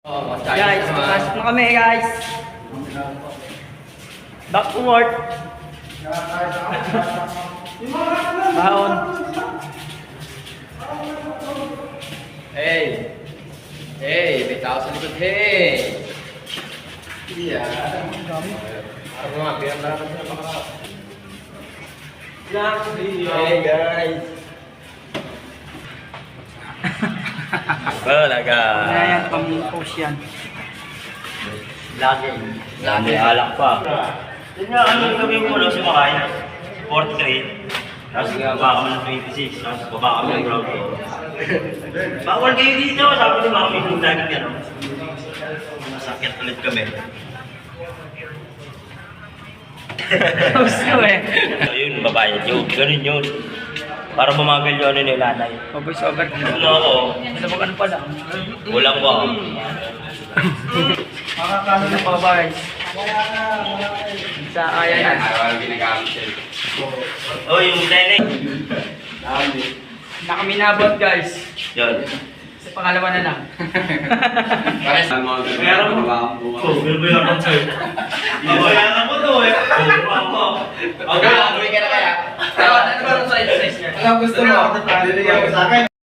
Guys, pasok na kami guys. Back to work. Baon. Hey! Hey! May tao sa likod, hey! Yeah. Ano nga, pinapalakan sila pakarap. Hey guys! Talaga! Ayan, pang-post yan. Lagi alak pa. Yun nga, ano gawin mo lang sumakain? 43. Tapos baba kami ng 26. Tapos baba kami ng ground floor. Bawal kayo dito. Sabi ni Mami yung lagi ka, no? Masakit ulit kami. Gusto eh. So yun, babayad yun. Ganun yun. Para bumagal yun ni nanay. Voice over. Ano ako? Sabag ano pala. Walang ba? Makakano na pa guys. Sa ayan yan. Araw ginagamit siya. Oh, yung tenek. Nakaminabot guys. Yun. Sa pangalawa na lang. Pares ang mga Meron mo? Oh, binabayaran sa'yo. Binabayaran mo to eh. Oh, Okay, ka na kaya? Ano ba ang size niya? Alam gusto mo? Bibigyan mo sa akin.